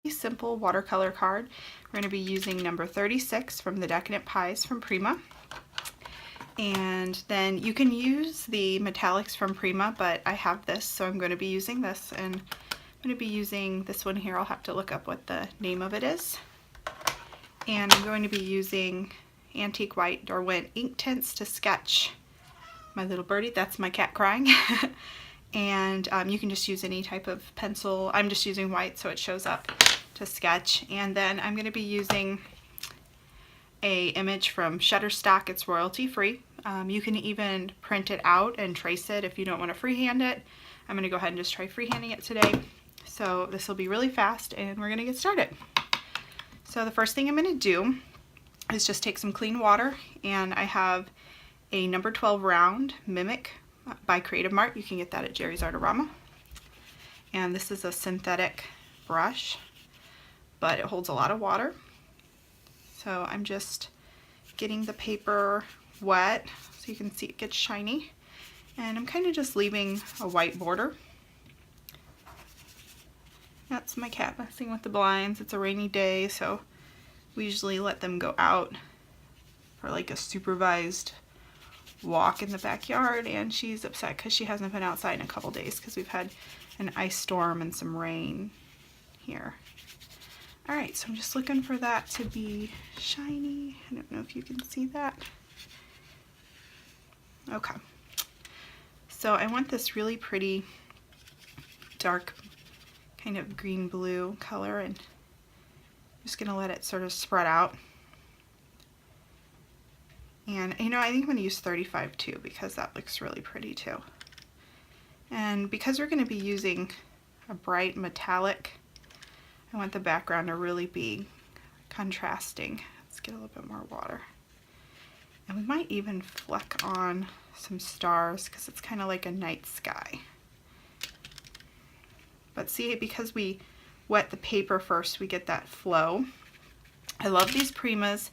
simple watercolor card. We're going to be using number 36 from the Decadent Pies from Prima. And then you can use the metallics from Prima, but I have this, so I'm going to be using this. And I'm going to be using this one here. I'll have to look up what the name of it is. And I'm going to be using Antique White, or went Inktense to sketch my little birdie. That's my cat crying. And you can just use any type of pencil. I'm just using white so it shows up to sketch. And then I'm going to be using a image from Shutterstock. It's royalty free. You can even print it out and trace it if you don't want to freehand it. I'm going to go ahead and just try freehanding it today. So this will be really fast and we're going to get started. So the first thing I'm going to do is just take some clean water, and I have a number 12 round Mimik by Creative Mart. You can get that at Jerry's Artorama. And this is a synthetic brush, but it holds a lot of water. So I'm just getting the paper wet so you can see it gets shiny. And I'm kind of just leaving a white border. That's my cat messing with the blinds. It's a rainy day, so we usually let them go out for like a supervised walk in the backyard, and she's upset because she hasn't been outside in a couple days because we've had an ice storm and some rain here. Alright, so I'm just looking for that to be shiny. I don't know if you can see that. Okay. So I want this really pretty dark kind of green blue color, and I'm just going to let it sort of spread out. And you know, I think I'm going to use 35 too, because that looks really pretty too. And because we're going to be using a bright metallic, I want the background to really be contrasting. Let's get a little bit more water. And we might even fleck on some stars because it's kind of like a night sky. But see, because we wet the paper first, we get that flow. I love these Primas.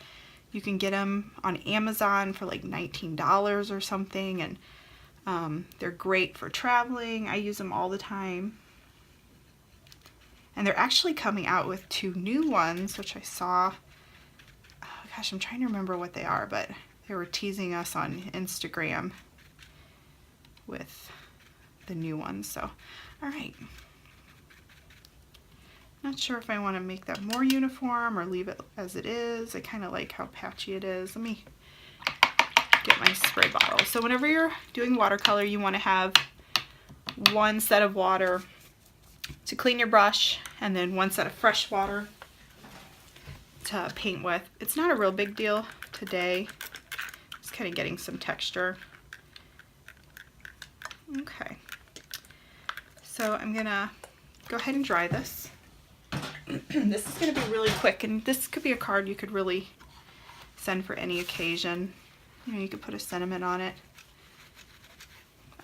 You can get them on Amazon for like $19 or something, and they're great for traveling. I use them all the time. And they're actually coming out with 2 new ones, which I saw. Oh gosh, I'm trying to remember what they are, but they were teasing us on Instagram with the new ones. So, all right. Not sure if I want to make that more uniform or leave it as it is. I kind of like how patchy it is. Let me get my spray bottle. So whenever you're doing watercolor, you want to have one set of water to clean your brush, and then one set of fresh water to paint with. It's not a real big deal today. Just kind of getting some texture. Okay. So I'm gonna go ahead and dry this. This is going to be really quick, and this could be a card you could really send for any occasion. You know, you could put a sentiment on it.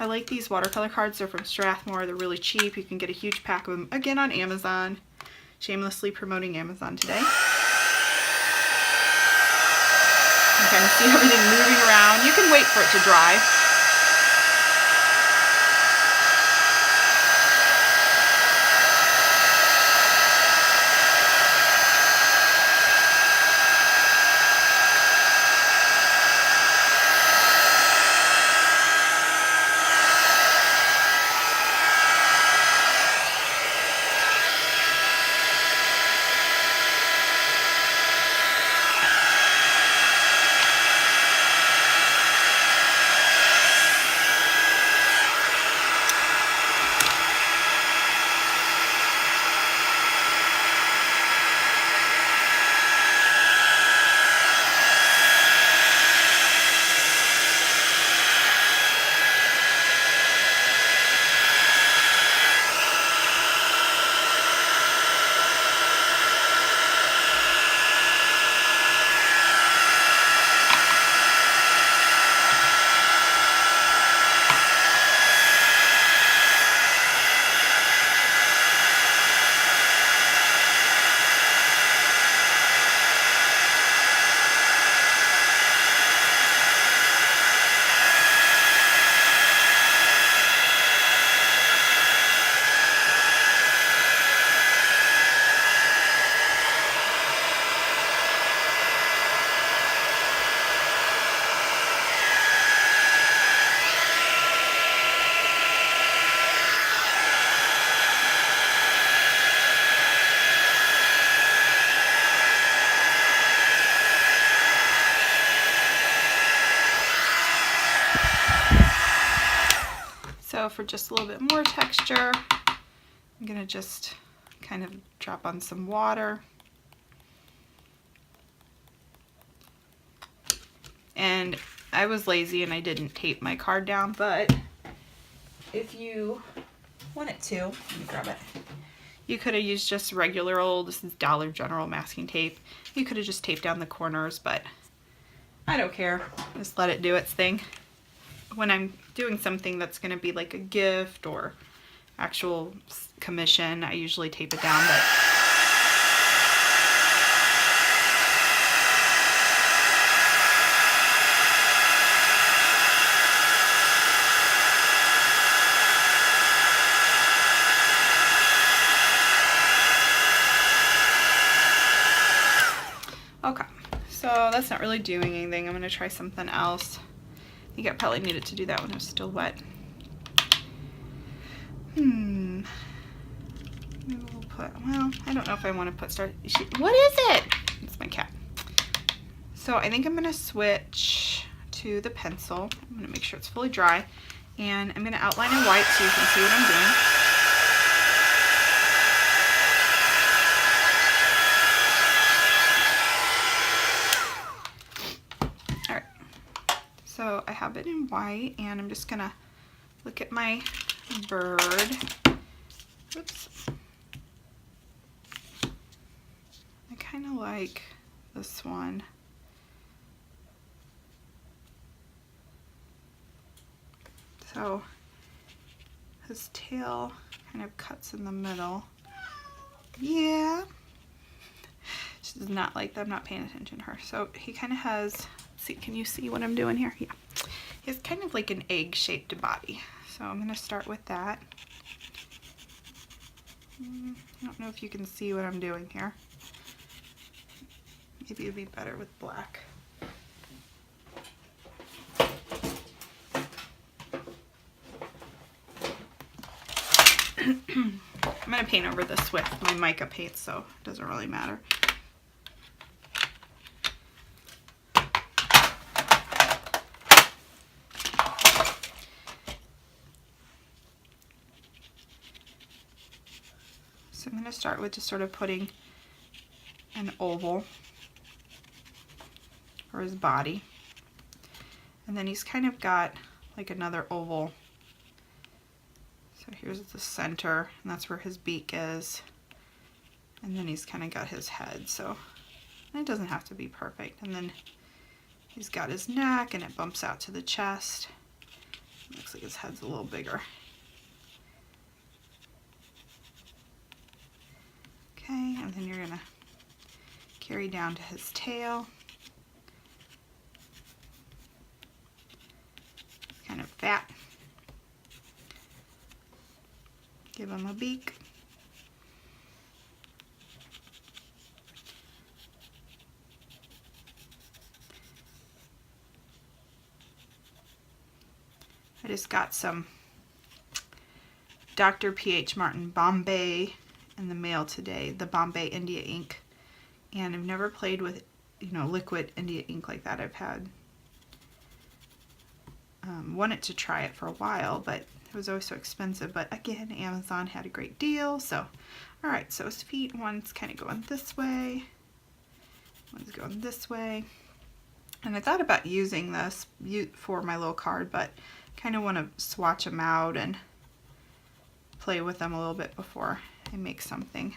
I like these watercolor cards. They're from Strathmore. They're really cheap. You can get a huge pack of them, again, on Amazon. Shamelessly promoting Amazon today. You can kind of see everything moving around. You can wait for it to dry. So for just a little bit more texture, I'm gonna just kind of drop on some water. And I was lazy and I didn't tape my card down, but if you wanted to, let me grab it. You could have used just regular old, this is Dollar General masking tape. You could have just taped down the corners, but I don't care. Just let it do its thing. When I'm doing something that's going to be like a gift or actual commission, I usually tape it down, but okay, so that's not really doing anything. I'm going to try something else. I think I probably needed to do that when it was still wet. Maybe we'll put, well, I don't know if I want to put starry. What is it? It's my cat. So I think I'm going to switch to the pencil. I'm going to make sure it's fully dry. And I'm going to outline in white so you can see what I'm doing. So I have it in white, and I'm just gonna look at my bird. Oops. I kind of like this one. So his tail kind of cuts in the middle. Yeah. She does not like that. I'm not paying attention to her. So he kind of has, see, can you see what I'm doing here? Yeah. He has kind of like an egg-shaped body. So I'm going to start with that. I don't know if you can see what I'm doing here. Maybe it'd be better with black. I'm going to paint over this with my mica paint, so it doesn't really matter. So I'm going to start with just sort of putting an oval for his body. And then he's kind of got like another oval. So here's the center, and that's where his beak is. And then he's kind of got his head, so it doesn't have to be perfect. And then he's got his neck, and it bumps out to the chest. Looks like his head's a little bigger. Okay, and then you're going to carry down to his tail. It's kind of fat. Give him a beak. I just got some Dr. P.H. Martin Bombay in the mail today, the Bombay India ink, and I've never played with, you know, liquid India ink like that. I've had wanted to try it for a while, but it was always so expensive. But again, Amazon had a great deal. So all right, so his feet, one's kind of going this way, one's going this way, and I thought about using this for my little card, but kind of want to swatch them out and play with them a little bit before I make something.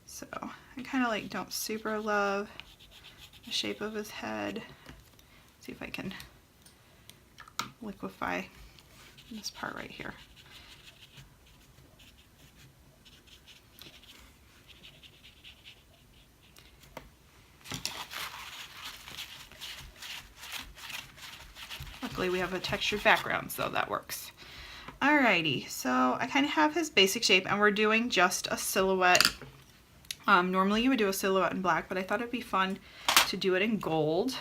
So I kind of like don't super love the shape of his head. See if I can liquefy this part right here. Luckily we have a textured background, so that works. Alrighty, so I kind of have his basic shape, and we're doing just a silhouette. Normally you would do a silhouette in black, but I thought it'd be fun to do it in gold.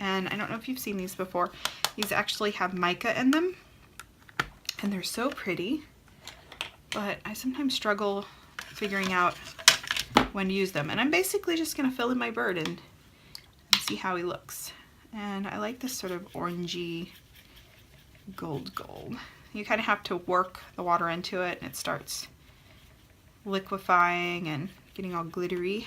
And I don't know if you've seen these before. These actually have mica in them, and they're so pretty, but I sometimes struggle figuring out when to use them. And I'm basically just going to fill in my bird and see how he looks. And I like this sort of orangey gold. you kind of have to work the water into it, and it starts liquefying and getting all glittery.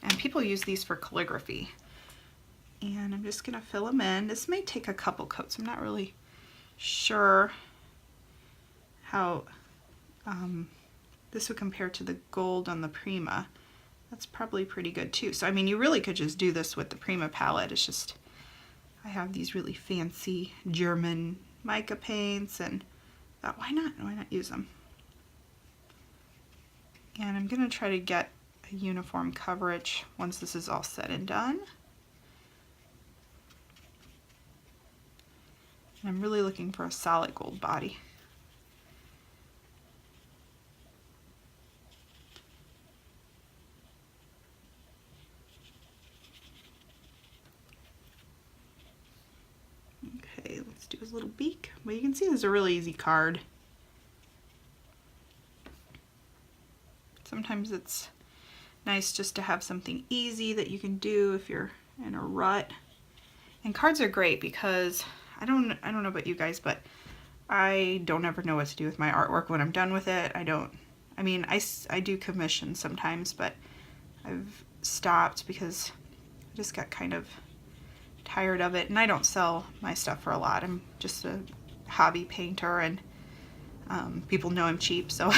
And people use these for calligraphy. And I'm just gonna fill them in. This may take a couple coats. I'm not really sure how this would compare to the gold on the Prima. That's probably pretty good too. So I mean, you really could just do this with the Prima palette. It's just, I have these really fancy German mica paints, and thought, why not use them? And I'm gonna try to get a uniform coverage once this is all said and done. And I'm really looking for a solid gold body. Okay, let's do his little beak. Well, you can see this is a really easy card. Sometimes it's nice just to have something easy that you can do if you're in a rut. And cards are great because I don't know about you guys, but I don't ever know what to do with my artwork when I'm done with it. I mean, I do commissions sometimes, but I've stopped because I just got kind of tired of it, and I don't sell my stuff for a lot. I'm just a hobby painter, and people know I'm cheap, so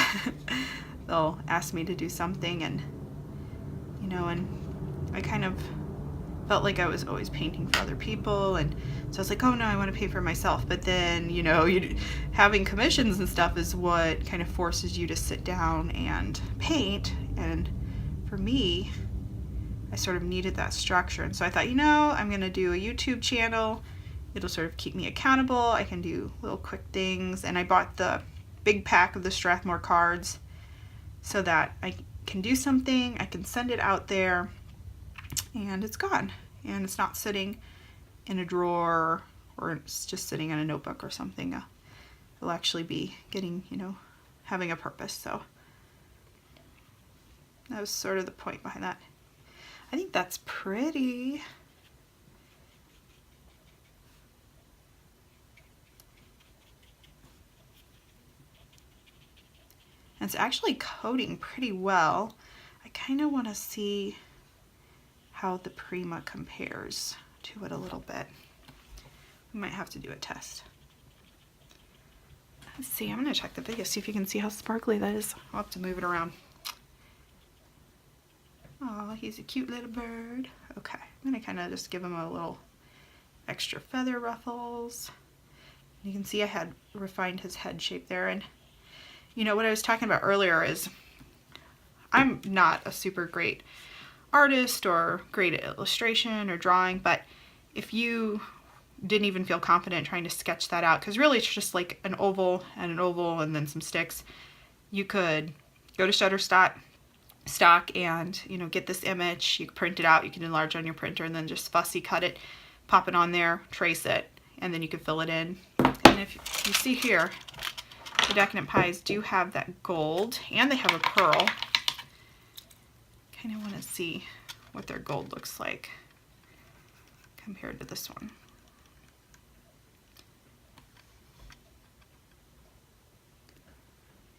they'll ask me to do something, and you know, and I kind of felt like I was always painting for other people, and so I was like, oh no, I want to pay for myself. But then, you know, having commissions and stuff is what kind of forces you to sit down and paint, and for me, I sort of needed that structure. And so I thought, you know, I'm gonna do a YouTube channel. It'll sort of keep me accountable. I can do little quick things, and I bought the big pack of the Strathmore cards so that I can do something, I can send it out there, and it's gone. And it's not sitting in a drawer, or it's just sitting in a notebook or something. It'll actually be getting, you know, having a purpose. So that was sort of the point behind that. I think that's pretty. And it's actually coating pretty well. I kind of want to see how the Prima compares to it a little bit. We might have to do a test. Let's see, I'm going to check the video, see if you can see how sparkly that is. I'll have to move it around. Oh, he's a cute little bird. Okay, I'm going to kind of just give him a little extra feather ruffles. You can see I had refined his head shape there. And you know, what I was talking about earlier is I'm not a super great artist or great at illustration or drawing, but if you didn't even feel confident trying to sketch that out, because really it's just like an oval and then some sticks, you could go to Shutterstock and, you know, get this image, you can print it out, you can enlarge on your printer, and then just fussy cut it, pop it on there, trace it, and then you can fill it in. And if you see here, the Decadent Pies do have that gold, and they have a pearl. Kind of want to see what their gold looks like compared to this one.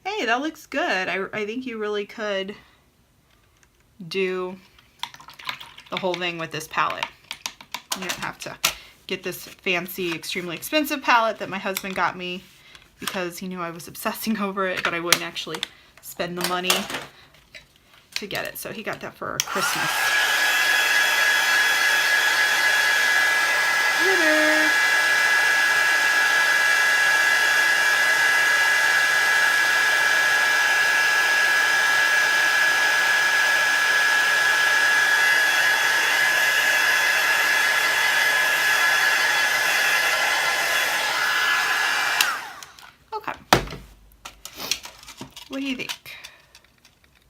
Hey, that looks good. I think you really could do the whole thing with this palette. You don't have to get this fancy, extremely expensive palette that my husband got me because he knew I was obsessing over it, but I wouldn't actually spend the money to get it. So he got that for Christmas. Glitter. What do you think?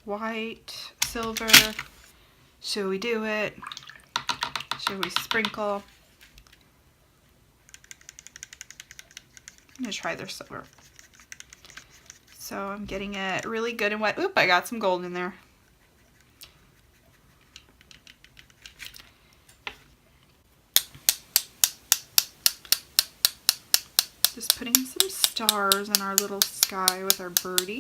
White, silver, should we do it? Should we sprinkle? I'm gonna try their silver. So I'm getting it really good and wet. Oop, I got some gold in there. Just putting some stars in our little sky with our birdie.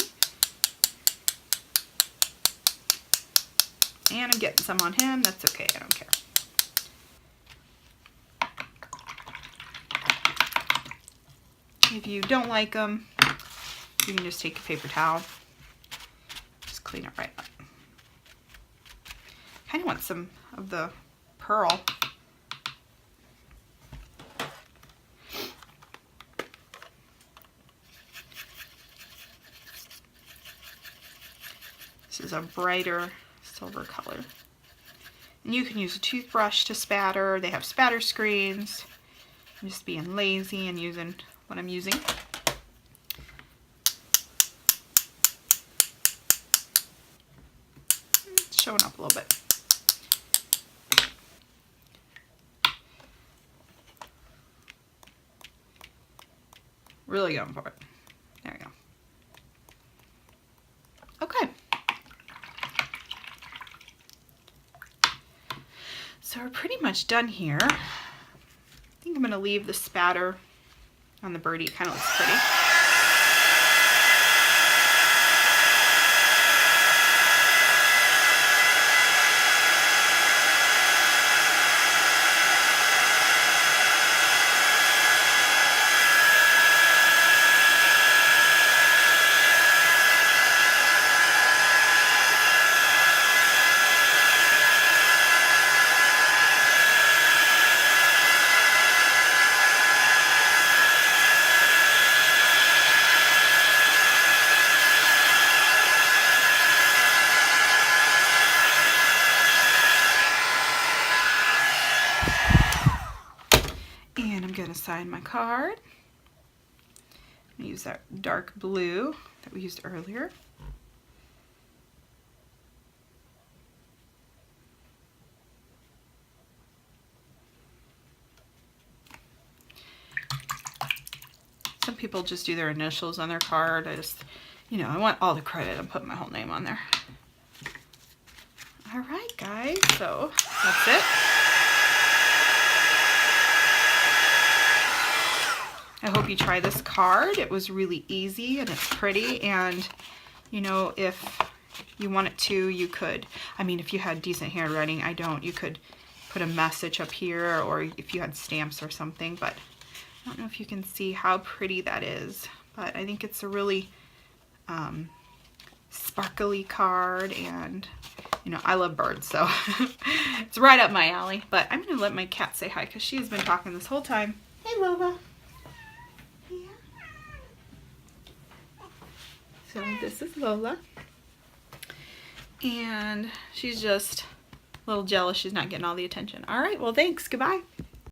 And I'm getting some on him. That's okay, I don't care. If you don't like them, you can just take a paper towel. Just clean it right up. Kind of want some of the pearl. This is a brighter silver color. And you can use a toothbrush to spatter. They have spatter screens. I'm just being lazy and using what I'm using. It's showing up a little bit. Really going for it. There we go. Okay. So we're pretty much done here. I think I'm going to leave the spatter on the birdie. It kind of looks pretty. And I'm going to sign my card. I'm going to use that dark blue that we used earlier. Some people just do their initials on their card. I just, you know, I want all the credit. I'm putting my whole name on there. All right, guys, so that's it. I hope you try this card. It was really easy and it's pretty, and you know, if you wanted to, you could, I mean, if you had decent handwriting, I don't, you could put a message up here, or if you had stamps or something, but I don't know if you can see how pretty that is, but I think it's a really sparkly card, and you know, I love birds, so it's right up my alley. But I'm gonna let my cat say hi because she has been talking this whole time. Hey, Lola. So this is Lola, and she's just a little jealous she's not getting all the attention. All right, well, thanks. Goodbye.